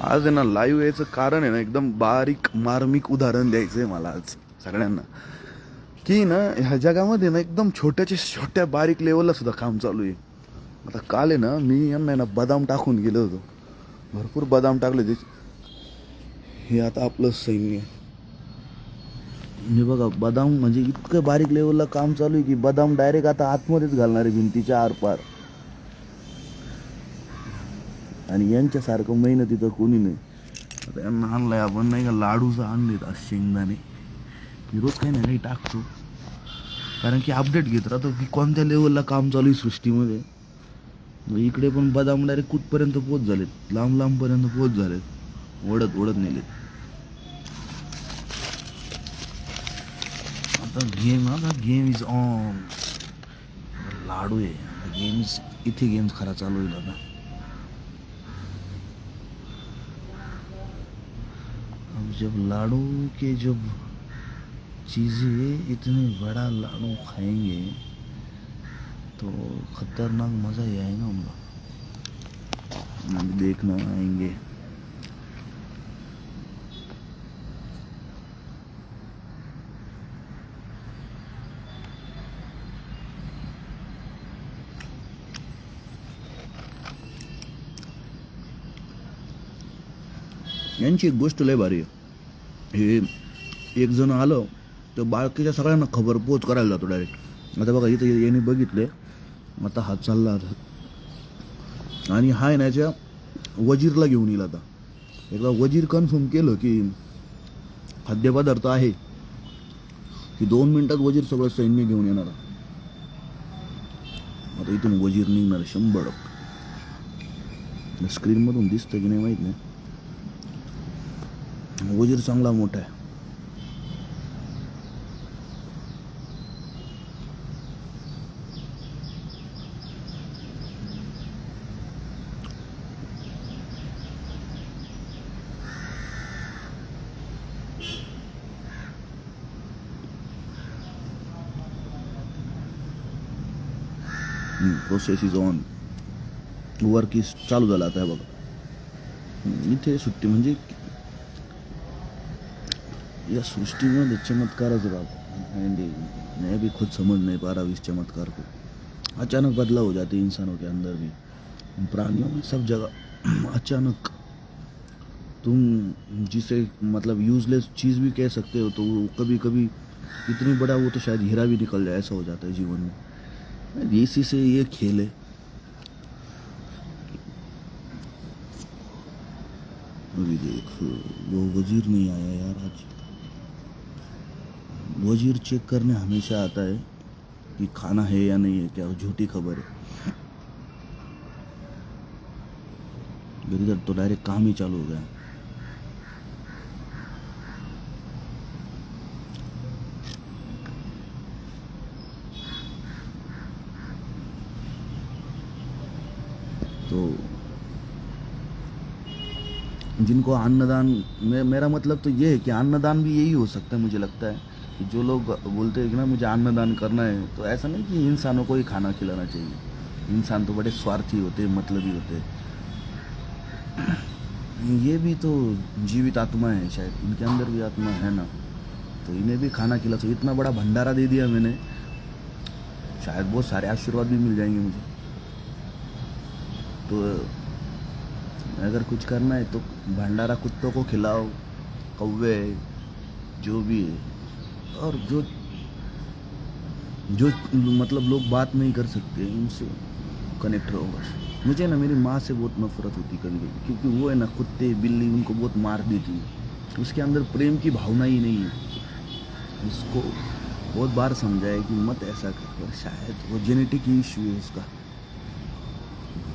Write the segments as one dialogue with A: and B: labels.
A: आज आहे ना लाईव्ह यायचं कारण आहे ना एकदम बारीक मार्मिक उदाहरण द्यायचं आहे मला आज सगळ्यांना की ना ह्या जगामध्ये ना एकदम छोट्याच्या छोट्या बारीक लेवलला सुद्धा काम चालू आहे. आता काल आहे ना मी यांना आहे ना बदाम टाकून गेलो होतो, भरपूर बदाम टाकले होते. हे आता आपलं सैन्य हे बघा, बदाम म्हणजे इतकं बारीक लेवलला काम चालू आहे की बदाम डायरेक्ट आता आतमध्येच घालणार आहे भिंतीच्या आरपार. आणि यांच्यासारखं मेहनती तर कोणी नाही. आता यांना आणलाय आपण नाही का लाडूचं आणलेत आज शेंगदाणे. मी रोज काही ना काही टाकतो कारण की अपडेट घेत राहतो की कोणत्या लेवलला काम चालू आहे सृष्टीमध्ये. इकडे पण बदाम डायरेक्ट कुठपर्यंत पोच झालेत, लांब लांबपर्यंत पोच झालेत, ओढत ओढत नेलेत. आता गेम इज ऑन. लाडू आहे गेम्स, इथे गेम्स खरा चालू होईल आता. अब जब लाडू के जब चीज़ें इतने बड़ा लाडू खाएंगे तो खतरनाक मज़ा ही आएगा हम लोग, देखना आएंगे. यांची एक गोष्ट लय भारी आहे. हे एक जण आलं तर बाकीच्या सगळ्यांना खबर पोच करायला जातो डायरेक्ट. आता बघा इथं यांनी बघितले, आता हा चालला आता आणि हा याच्या वजीरला घेऊन येईल. आता एकदा वजीर कन्फर्म केलं की खाद्यपदार्थ आहे की 2 मिनिटात वजीर सगळं सैन्य घेऊन येणार. आता इथून वजीर निघणार 100%. स्क्रीनमधून दिसतं की नाही माहीत नाही. वजीर चांगला मोठा आहे. Process is on. Work is चालू झाला आता. बघा इथे सुट्टी म्हणजे या सृष्टि में चमत्कारच राहता. मैं भी खुद समझ नहीं पा रहा इस चमत्कार को. अचानक बदलाव हो जाते इंसानों के अंदर भी, प्राणियों में, सब जगह अचानक. तुम जिसे मतलब यूजलेस चीज़ भी कह सकते हो तो वो कभी कभी इतनी बड़ा वो तो शायद हीरा भी निकल जाए, ऐसा हो जाता है जीवन में. इसी से ये खेल है. अभी देख वो वजीर नहीं आया यार आज. वजीर चेक करने हमेशा आता है कि खाना है या नहीं है, क्या झूठी खबर है. इधर तो डायरेक्ट काम ही चालू हो गया. तो जिनको अन्नदान, मेरा मतलब तो ये है कि अन्नदान भी यही हो सकता है. मुझे लगता है कि जो लोग बोलते हैं कि ना मुझे अन्नदान करना है, तो ऐसा नहीं कि इंसानों को ही खाना खिलाना चाहिए. इंसान तो बड़े स्वार्थी होते हैं, मतलबी होते हैं. ये भी तो जीवित आत्मा है, शायद इनके अंदर भी आत्मा है ना, तो इन्हें भी खाना खिला. तो इतना बड़ा भंडारा दे दिया मैंने, शायद बहुत सारे आशीर्वाद भी मिल जाएंगे मुझे. तो अगर कुछ करना है तो भंडारा कुत्तों को खिलाओ, कौवे, जो भी है. और जो मतलब लोग बात नहीं कर सकते उनसे कनेक्ट रहो बस. मुझे ना मेरी माँ से बहुत नफरत होती कभी कभी, क्योंकि वो है ना कुत्ते बिल्ली उनको बहुत मार देती है. उसके अंदर प्रेम की भावना ही नहीं है. उसको बहुत बार समझाया कि मत ऐसा कर, पर शायद वो जेनेटिक इशू है उसका,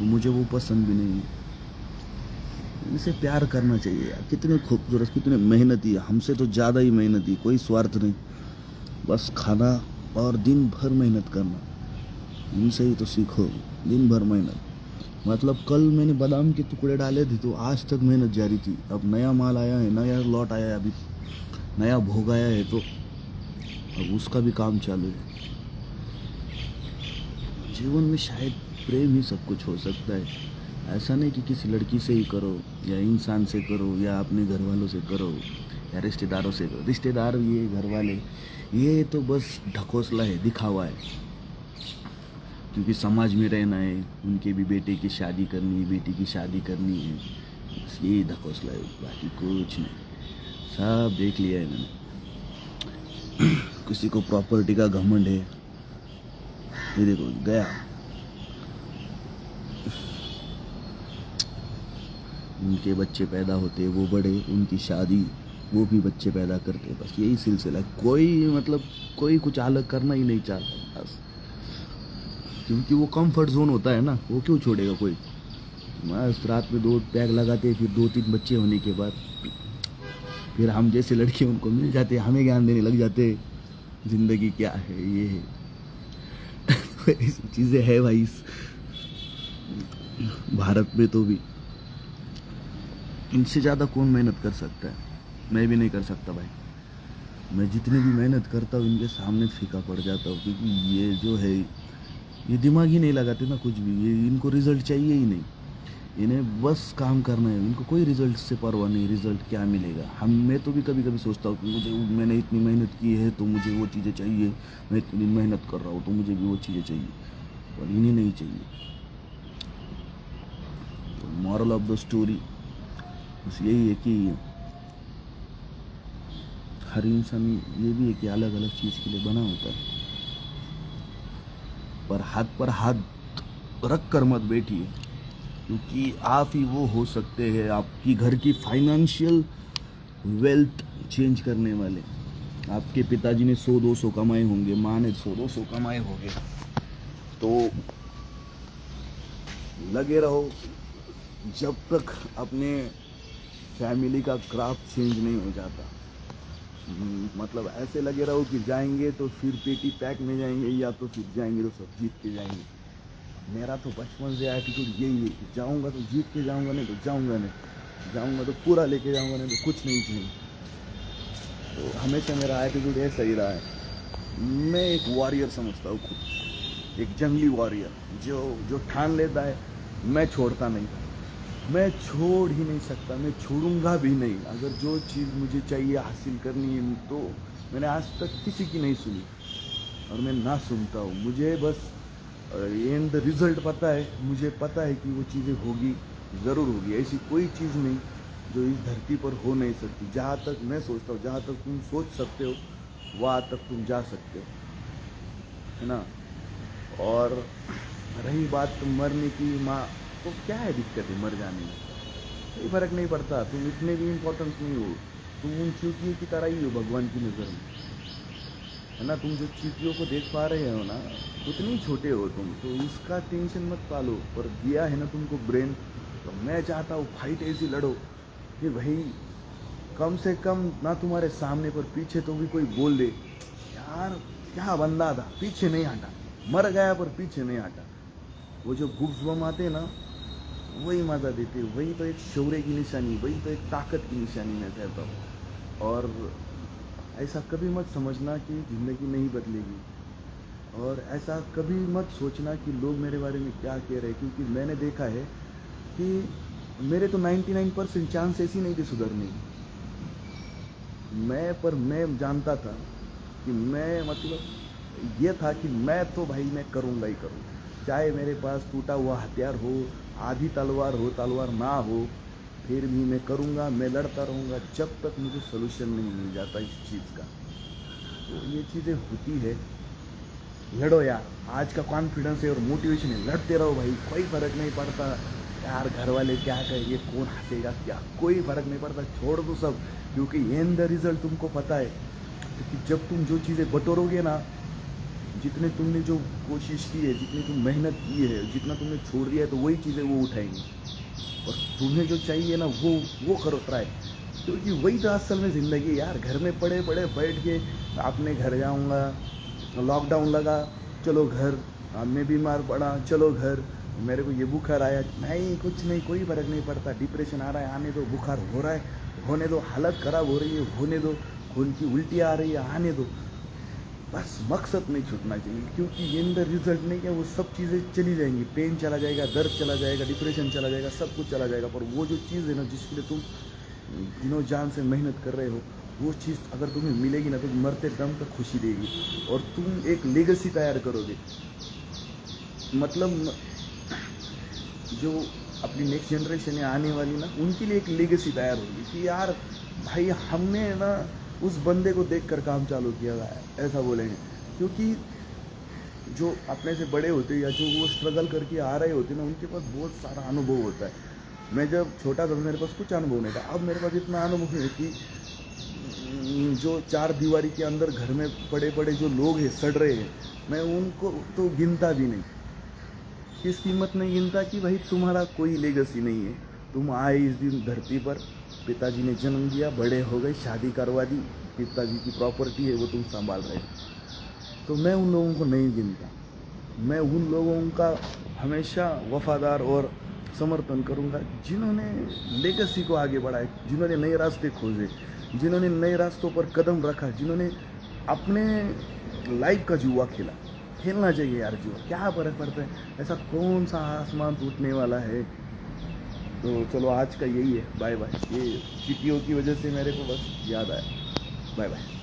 A: मुझे वो पसंद भी नहीं है. इनसे प्यार करना चाहिए यार. कितने खूबसूरत, कितने मेहनती, हमसे तो ज़्यादा ही मेहनती. कोई स्वार्थ नहीं, बस खाना और दिन भर मेहनत करना. इनसे ही तो सीखो, दिन भर मेहनत. मतलब कल मैंने बादाम के टुकड़े डाले थे तो आज तक मेहनत जारी थी. अब नया माल आया है, नया लॉट आया है, अभी नया भोग आया है, तो अब उसका भी काम चालू है. जीवन में शायद प्रेम ही सब कुछ हो सकता है. ऐसा नहीं कि किसी लड़की से ही करो या इंसान से करो या अपने घर वालों से करो या रिश्तेदारों से करो। रिश्तेदार ये घर वाले ये तो बस ढकोसला है, दिखावा है, क्योंकि समाज में रहना है, उनके भी बेटे की शादी करनी है, बेटी की शादी करनी है, बस यही ढकोसला है, बाकी कुछ नहीं। सब देख लिया है मैंने। किसी को प्रॉपर्टी का घमंड है, ये देखो गया। उनके बच्चे पैदा होते, वो बड़े, उनकी शादी, वो भी बच्चे पैदा करते, बस यही सिलसिला। कोई कुछ अलग करना ही नहीं चाहता बस, क्योंकि वो कंफर्ट जोन होता है ना, वो क्यों छोड़ेगा कोई। बस रात में 2 पैग लगाते, फिर 2-3 बच्चे होने के बाद फिर हम जैसे लड़के उनको मिल जाते, हमें ज्ञान देने लग जाते, जिंदगी क्या है, ये है। तो ऐसी चीज़ें है भाई इस भारत में। तो भी इनसे ज़्यादा कौन मेहनत कर सकता है? मैं भी नहीं कर सकता भाई। मैं जितनी भी मेहनत करता हूँ इनके सामने फीका पड़ जाता हूँ, क्योंकि ये जो है ये दिमाग ही नहीं लगाते ना कुछ भी। ये इनको रिजल्ट चाहिए ही नहीं, इन्हें बस काम करना है, इनको कोई रिजल्ट से परवाह नहीं, रिजल्ट क्या मिलेगा। मैं तो भी कभी कभी सोचता हूँ कि मैंने इतनी मेहनत की है तो मुझे वो चीज़ें चाहिए, मैं इतनी मेहनत कर रहा हूँ तो मुझे भी वो चीज़ें चाहिए, और इन्हें नहीं चाहिए। तो मॉरल ऑफ द स्टोरी बस यही है कि हर इंसान ये भी है कि अलग अलग चीज़ के लिए बना होता है, पर हाथ रख कर मत बैठिए, क्योंकि आप ही वो हो सकते हैं आपकी घर की फाइनेंशियल वेल्थ चेंज करने वाले। आपके पिताजी ने 100-200 कमाए होंगे, माँ ने 100-200 कमाए होंगे, तो लगे रहो जब तक अपने फैमिली का क्राफ्ट चेंज नहीं हो जाता। मतलब ऐसे लगे रहो कि जाएंगे तो फिर पेटी पैक में जाएंगे, या तो फिर जाएंगे तो सब जीत के जाएंगे। मेरा तो बचपन से एटीट्यूड यही है कि जाऊंगा तो जीत के जाऊंगा, नहीं तो जाऊंगा नहीं, जाऊंगा तो पूरा लेके जाऊंगा, नहीं तो कुछ नहीं चाहिए। तो हमेशा मेरा एटीट्यूड ऐसा ही रहा है। मैं एक वॉरियर समझता हूँ खुद, एक जंगली वॉरियर जो ठान लेता है, मैं छोड़ता नहीं, मैं छोड़ ही नहीं सकता, मैं छोड़ूंगा भी नहीं। अगर जो चीज़ मुझे चाहिए हासिल करनी है तो मैंने आज तक किसी की नहीं सुनी, और मैं ना सुनता हूँ। मुझे बस एंड रिजल्ट पता है, मुझे पता है कि वो चीज़ें होगी, ज़रूर होगी। ऐसी कोई चीज़ नहीं जो इस धरती पर हो नहीं सकती। जहाँ तक मैं सोचता हूँ, जहाँ तक तुम सोच सकते हो वहाँ तक तुम जा सकते हो, है ना। और रही बात मरने की, माँ तो क्या है दिक्कत है मर जाने में, कोई फ़र्क नहीं पड़ता। तुम इतने भी इम्पोर्टेंस नहीं हो, तुम उन चींटियों की तरह ही हो भगवान की नज़र में, है ना। तुम जो चींटियों को देख पा रहे हो ना, उतनी छोटे हो तुम, तो इसका टेंशन मत पालो। पर दिया है ना तुमको ब्रेन, तो मैं चाहता हूँ फाइट ऐसी लड़ो कि भाई कम से कम ना तुम्हारे सामने पर पीछे तो भी कोई बोल दे, यार क्या बंदा था, पीछे नहीं हटा, मर गया पर पीछे नहीं हटा। वो जो गुफ्स आते ना, वही मज़ा देते, वही तो एक शौर्य की निशानी, वही तो एक ताकत की निशानी मैं कहता हूँ। और ऐसा कभी मत समझना कि ज़िंदगी नहीं बदलेगी, और ऐसा कभी मत सोचना कि लोग मेरे बारे में क्या कह रहे हैं, क्योंकि मैंने देखा है कि मेरे तो 99% चांसेस ही नहीं थे सुधरने की। मैं जानता था कि ये था कि मैं तो भाई मैं करूँगा ही करूँ, चाहे मेरे पास टूटा हुआ हथियार हो, आधी तलवार हो, तलवार ना हो, फिर भी मैं करूँगा, मैं लड़ता रहूँगा जब तक मुझे सोल्यूशन नहीं मिल जाता इस चीज़ का। तो ये चीज़ें होती है, लड़ो यार। आज का कॉन्फिडेंस है और मोटिवेशन है, लड़ते रहो भाई, कोई फ़र्क नहीं पड़ता यार घर वाले क्या कहेंगे, कौन हंसेगा, क्या, कोई फ़र्क नहीं पड़ता, छोड़ दो सब, क्योंकि एंड द रिजल्ट तुमको पता है। क्योंकि जब तुम जो चीज़ें बटोरोगे ना, जितने तुमने जो कोशिश की है, जितनी तुम मेहनत की है, जितना तुमने छोड़ दिया है, तो वही चीज़ें वो उठाएंगी, और तुम्हें जो चाहिए ना वो करो ट्राई, क्योंकि वही तो असल में ज़िंदगी है यार। घर में पड़े पड़े बैठ के अपने घर जाऊँगा, लॉकडाउन लगा, चलो घर, मैं बीमार पड़ा, चलो घर, मेरे को ये बुखार आया, नहीं कुछ नहीं, कोई फ़र्क नहीं पड़ता। डिप्रेशन आ रहा है, आने दो, बुखार हो रहा है, होने दो, हालत ख़राब हो रही है, होने दो, खून की उल्टी आ रही है, आने दो। बस मकसद नहीं छूटना चाहिए, क्योंकि ये अंदर रिजल्ट नहीं क्या, वो सब चीज़ें चली जाएंगी, पेन चला जाएगा, दर्द चला जाएगा, डिप्रेशन चला जाएगा, सब कुछ चला जाएगा, पर वो जो चीज़ है ना जिसके लिए तुम दिनों जान से मेहनत कर रहे हो, वो चीज़ अगर तुम्हें मिलेगी ना तो मरते दम तक खुशी देगी, और तुम एक लेगेसी तैयार करोगे। मतलब जो अपनी नेक्स्ट जनरेशन है आने वाली ना, उनके लिए एक लेगेसी तैयार होगी कि यार भाई हमने ना उस बंदे को देखकर काम चालू किया है, ऐसा बोलेंगे। क्योंकि जो अपने से बड़े होते हैं या जो वो स्ट्रगल करके आ रहे होते हैं ना, उनके पास बहुत सारा अनुभव होता है। मैं जब छोटा था मेरे पास कुछ अनुभव नहीं था, अब मेरे पास इतना अनुभव है कि जो चार दीवारी के अंदर घर में पड़े पड़े जो लोग हैं सड़ रहे हैं, मैं उनको तो गिनता भी नहीं, किस कीमत नहीं गिनता कि भाई तुम्हारा कोई लेगेसी नहीं है। तुम आए इस दिन धरती पर, पिताजी ने जन्म दिया, बड़े हो गए, शादी करवा दी, पिताजी की प्रॉपर्टी है वो तुम संभाल रहे हो। तो मैं उन लोगों को नहीं गिनता, मैं उन लोगों का हमेशा वफादार और समर्थन करूंगा जिन्होंने लेगेसी को आगे बढ़ाए, जिन्होंने नए रास्ते खोजे, जिन्होंने नए रास्तों पर कदम रखा, जिन्होंने अपने लाइफ का जुआ खेला। खेलना चाहिए यार जुआ, क्या फ़र्क पड़ता है, ऐसा कौन सा आसमान टूटने वाला है। तो चलो आज का यही है, बाय बाय। ये सीपीओ की वजह से मेरे को बस याद आया। Bye bye.